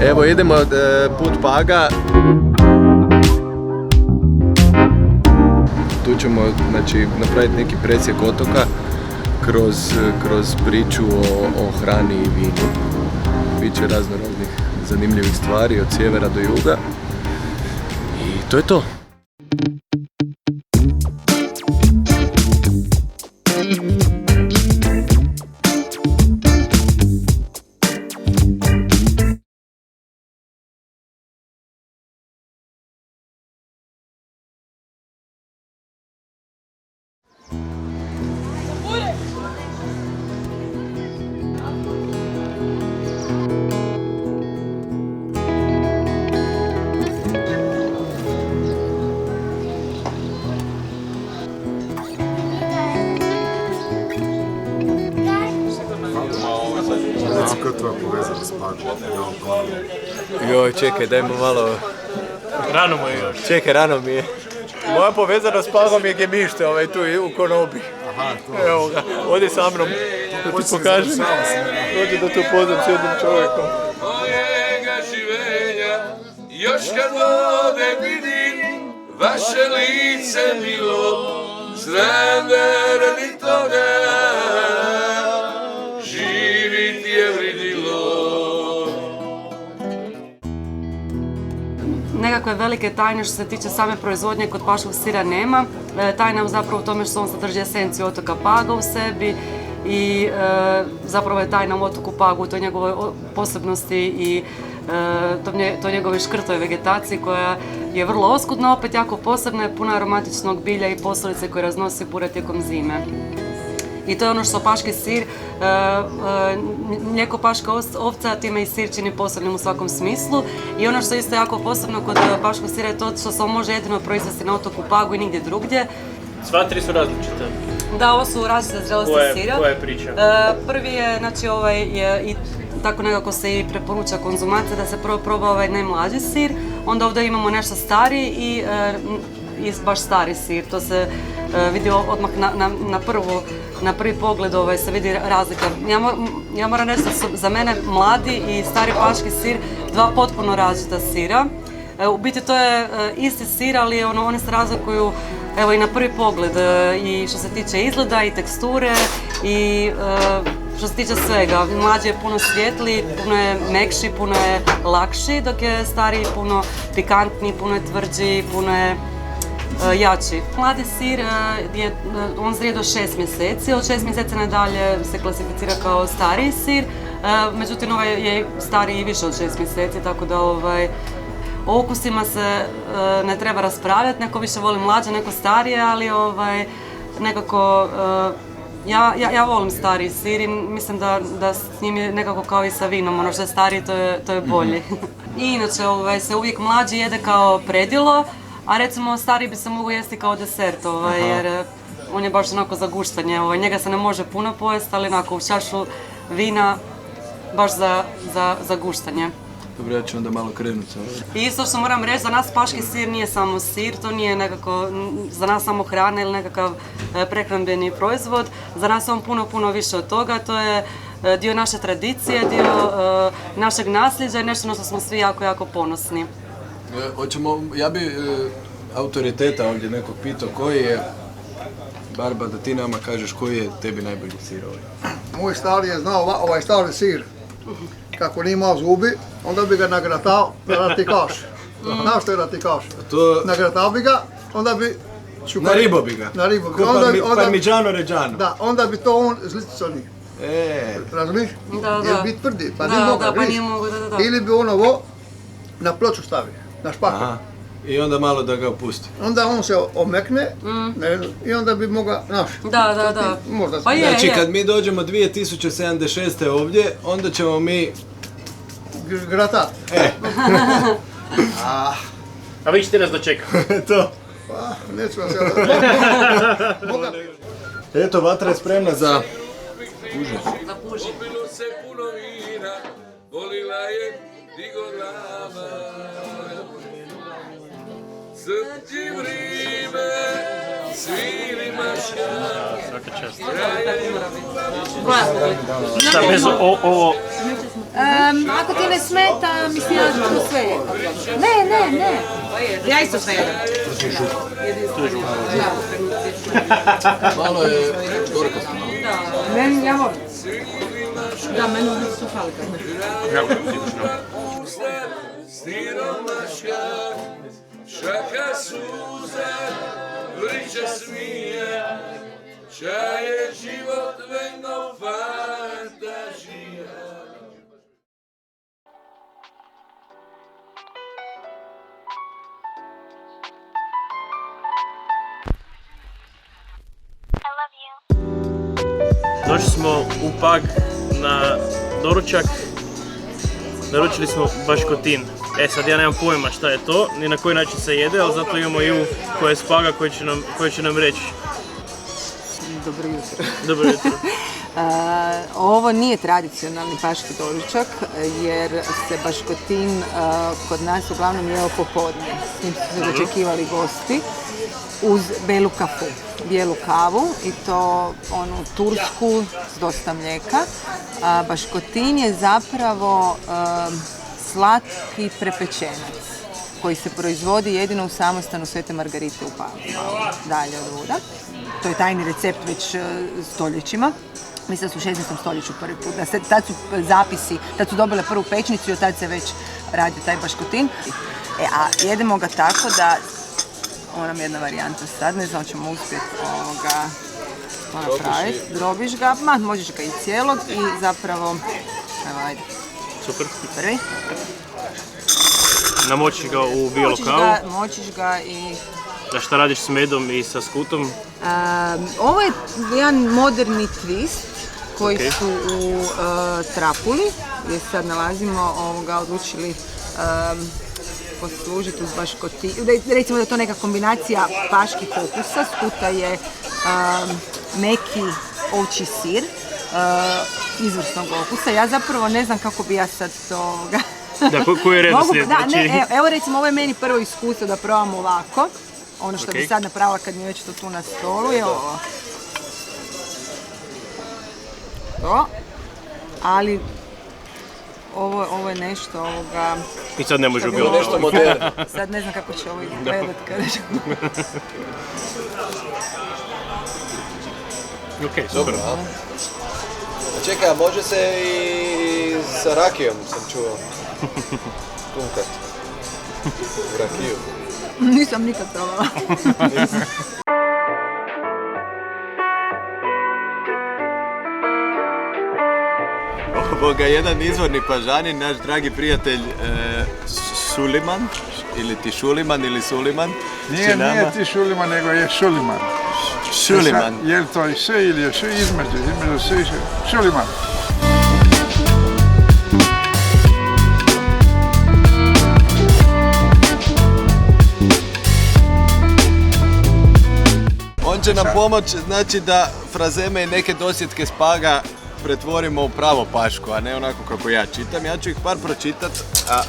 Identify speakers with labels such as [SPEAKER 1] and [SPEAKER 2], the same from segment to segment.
[SPEAKER 1] Evo idemo put Paga. Tu ćemo napraviti neki presjek otoka kroz priču o hrani i vinu. Biće razno raznih zanimljivih stvari od sjevera do juga. I to je to. Joj, čekaj, daj mu malo...
[SPEAKER 2] Rano mu je još.
[SPEAKER 1] Čekaj, rano mi je. Moja povezanost s Pagom je gemište, tu u Konobi.
[SPEAKER 3] Aha, to.
[SPEAKER 1] Evo ga, ovdje sa mnom, da ti pokažem. Dođe da tu poznam s jednim čovjekom.
[SPEAKER 4] Mojega živenja, još kad vode vidim, vaše lice milo, znam da radi toga, živit je vridilo.
[SPEAKER 5] Nekakve velike tajne što se tiče same proizvodnje kod paškog sira nema. Tajna je zapravo u tome što on sadrži esenciju otoka Paga u sebi i zapravo je tajna u otoku Pagu, toj njegovoj posebnosti i toj njegove škrtoj vegetaciji koja je vrlo oskudna, opet jako posebna, je puna aromatičnog bilja i posolice koje raznosi pure tijekom zime. I to je ono što paški sir, mlijeko paška ovca, time i sir čini posebnim u svakom smislu. I ono što je isto jako posebno kod paškog sira je to što se on može jedino proizvesti na otoku Pagu i nigdje drugdje.
[SPEAKER 2] Sva tri su različite.
[SPEAKER 5] Da, ovo su različite zrelosti sira.
[SPEAKER 2] Koja je priča?
[SPEAKER 5] Prvi je, znači i tako nekako se i preporuča konzumacija da se prvo proba ovaj najmlađi sir, onda ovdje imamo nešto stariji i baš stari sir. To se vidi odmah na prvi pogled se vidi razlika. Ja moram reći da su za mene mladi i stari paški sir dva potpuno različita sira. U biti to je isti sir, ali oni se razlikuju i na prvi pogled i što se tiče izgleda i teksture i što se tiče svega. Mlađi je puno svjetliji, puno je mekši, puno je lakši, dok je stariji puno pikantniji, puno je tvrđi, puno je jači. Mladi sir on zrije do 6 mjeseci, od 6 mjeseci nadalje se klasificira kao stariji sir, međutim ovaj je stariji i više od 6 mjeseci, tako da o ukusima se ne treba raspravljati, neko više voli mlađe, neko starije, ali nekako ja volim stariji sir i mislim da s njim je nekako kao i sa vinom, ono što je stariji to je bolje. I inače se uvijek mlađi jede kao predjelo, a recimo stariji bi se mogu jesti kao desert, jer on je baš onako za guštanje, njega se ne može puno pojesti, ali onako u čašu vina baš za guštanje.
[SPEAKER 1] Dobro, ja ću onda malo krenuti.
[SPEAKER 5] I isto što moram reći, za nas paški sir nije samo sir, to nije nekako za nas samo hrana ili nekakav prehrambeni proizvod. Za nas je on puno više od toga, to je dio naše tradicije, dio našeg nasljeđa i nešto na što smo svi jako ponosni.
[SPEAKER 1] Ja bi autoriteta ovdje nekog pitao koji je, Barba, da ti nama kažeš koji je tebi najbolji sir ovaj.
[SPEAKER 3] Moj stari je znao ovaj stari sir. Kako nije imao zubi, onda bi ga nagratao da rati kaš. Znaš što je rati kaš? Nagratao bi ga, onda bi...
[SPEAKER 1] Na ribo bi ga.
[SPEAKER 3] Na ribo bi
[SPEAKER 1] ga. Parmigiano Reggiano.
[SPEAKER 3] Da, onda bi to on zlico njih. Razumiješ?
[SPEAKER 5] Da.
[SPEAKER 3] Ili bi tvrdi, pa nije mogo,
[SPEAKER 5] da.
[SPEAKER 3] Ili bi on ovo na ploču stavio, na špaku.
[SPEAKER 1] I onda malo da ga pusti.
[SPEAKER 3] Onda on se omekne i onda bi mogao, znaš.
[SPEAKER 5] Da.
[SPEAKER 3] Pa je.
[SPEAKER 1] Znači kad mi dođemo 2076. ovdje, onda ćemo mi...
[SPEAKER 3] Gratat.
[SPEAKER 2] A vi ćete nas dočekati.
[SPEAKER 1] To.
[SPEAKER 3] Pa, neću vas
[SPEAKER 1] Eto, vatra je spremna za...
[SPEAKER 5] Puže.
[SPEAKER 4] Popilo se puno vina, volila je Digorama. Srđi vrime, sviri maška.
[SPEAKER 2] Svaka čast. Šta, bez ovo...
[SPEAKER 6] Ako ti ne smeta, mislim ja to sve jedno. Ne. Ja isto sve jedno.
[SPEAKER 1] Malo je gorka.
[SPEAKER 6] Meni, ja volim. Da, meni su fali kad me.
[SPEAKER 4] Siromaška, šaka suza, vrića smije, čaj je život veno fantazija.
[SPEAKER 2] Došli smo u Pag na doručak. Naručili smo baškotin. Sad ja nemam pojma šta je to, ni na koji način se jede, ali zato imamo Ivu koja je s Paga koji će nam reći.
[SPEAKER 6] Dobro jutro.
[SPEAKER 2] Dobro jutro.
[SPEAKER 6] Ovo nije tradicionalni paški doručak jer se baškotin kod nas uglavnom jeo popodne. S njim su se dočekivali gosti uz bijelu kavu i to onu tursku s dosta mlijeka. Baškotin je zapravo slatki prepečenac koji se proizvodi jedino u samostanu Svete Margarite u Pagu, dalje od Ruda. To je tajni recept već stoljećima. Mislim da su u 16. stoljeću prvi put. Tad su zapisi, tad su dobile prvu pečnicu i od tad se već radi taj baškotin. A jedemo ga tako da, ovo nam je jedna varijanta sad, ne znam ćemo uspjeti to napraviti. Drobiš ga, možeš ga i cijelog i zapravo, evo ajde.
[SPEAKER 2] Super.
[SPEAKER 6] Prvi.
[SPEAKER 2] Namočiš ga u bijelu kavu.
[SPEAKER 6] Močiš ga i...
[SPEAKER 2] Da šta radiš s medom i sa skutom?
[SPEAKER 6] Ovo je jedan moderni twist koji su u Trapuli, gdje se sad nalazimo, odlučili poslužiti uz baškotin. Recimo da je to neka kombinacija paških okusa, skuta je meki ovčji sir, izvrsnog okusa. Ja zapravo ne znam kako bi ja sad to...
[SPEAKER 2] Da, koji je redoslijed?
[SPEAKER 6] Evo recimo, ovo je meni prvo iskustvo da probam ovako. Ono što bi sad napravila kad mi je već to tu na stolu je ovo. To. Ali ovo je nešto ovoga...
[SPEAKER 2] I sad ne može bilo nešto moderno.
[SPEAKER 6] Sad ne znam kako će ovo izgledat kada ćemo...
[SPEAKER 2] Ok, super.
[SPEAKER 1] Čekaj, a može se i sa rakijom, sam čuo. Tunkat. U rakiju.
[SPEAKER 6] Nisam nikad probala.
[SPEAKER 1] Jedan izvorni pažanin, naš dragi prijatelj Suliman, ili ti Šuliman ili Suliman.
[SPEAKER 7] Nije ti Šuliman, nego je Šuliman.
[SPEAKER 1] Šuliman.
[SPEAKER 7] Je li to i sve ili je sve između sve i sve. Šuliman.
[SPEAKER 1] On će nam pomoći, znači da frazeme i neke dosjetke s Paga pretvorimo u pravo pašku, a ne onako kako ja čitam. Ja ću ih par pročitat, a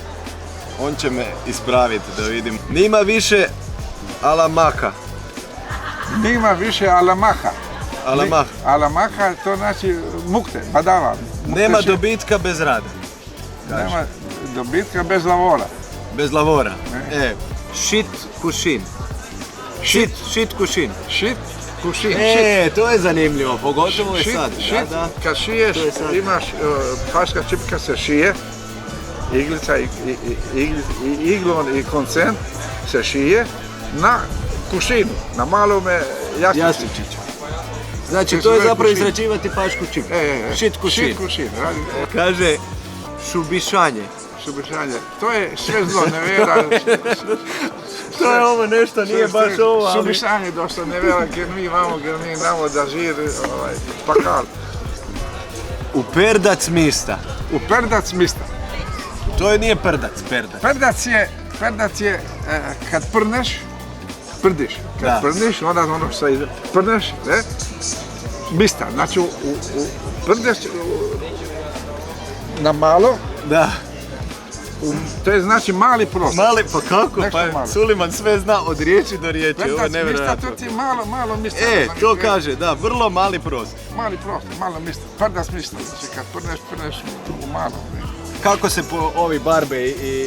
[SPEAKER 1] on će me ispraviti da vidim. Nima više alamaka.
[SPEAKER 7] Nima više alamaha.
[SPEAKER 1] Alamah.
[SPEAKER 7] Alamaha to znači mukte, badava.
[SPEAKER 1] Nema dobitka bez rada.
[SPEAKER 7] Nema dobitka bez lavora.
[SPEAKER 1] Bez lavora. Šit kušin. Šit kušin.
[SPEAKER 7] Šit kušin.
[SPEAKER 1] To je zanimljivo, pogotovo je sad.
[SPEAKER 7] Šit, kad šiješ, imaš, paška čipka se šije, iglica i iglon i koncent se šije na kušinu, na malome jastučiću.
[SPEAKER 1] Znači, to je zapravo izrađivati pašku čipku. Šit kušin.
[SPEAKER 7] Šit kušin.
[SPEAKER 1] Kaže, šubišanje.
[SPEAKER 7] Šubišanje. To je sve zlo, nevjera.
[SPEAKER 1] To je ovo nešto, nije baš ovo, ali...
[SPEAKER 7] Šubišanje došlo nevjera, jer mi imamo da živi pakal.
[SPEAKER 1] U perdac mista.
[SPEAKER 7] U perdac mista.
[SPEAKER 1] To je nije perdac, perdac.
[SPEAKER 7] Perdac je kad prdiš. Kad prdiš, onda ono što ide, prdiš, mista. Znači, prdiš na malo.
[SPEAKER 1] Da.
[SPEAKER 7] To je znači mali prostor.
[SPEAKER 1] Mali, pa kako? Pa Suliman sve zna od riječi do riječi, ovo je nevjerojatno.
[SPEAKER 7] To ti malo mista.
[SPEAKER 1] To kaže, da, vrlo mali prostor.
[SPEAKER 7] Mali prostor, malo mista. Perdac mista, znači kad prdiš u malo.
[SPEAKER 1] kako se ovi Barbe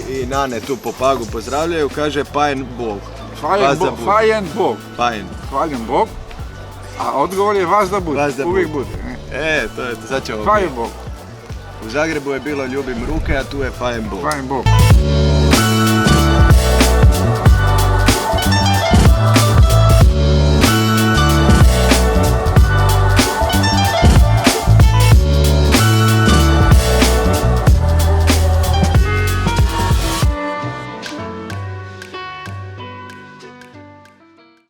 [SPEAKER 1] i Nane tu po Pagu pozdravljaju, kaže Pajen Bog.
[SPEAKER 7] Fajen Bog.
[SPEAKER 1] Fajen
[SPEAKER 7] Bog. A odgovor je vas da bude, uvijek bude.
[SPEAKER 1] To je, sad će ovo
[SPEAKER 7] Fajen Bog.
[SPEAKER 1] U Zagrebu je bilo ljubim ruke, a tu je Fajen Bog.
[SPEAKER 7] Fajen Bog.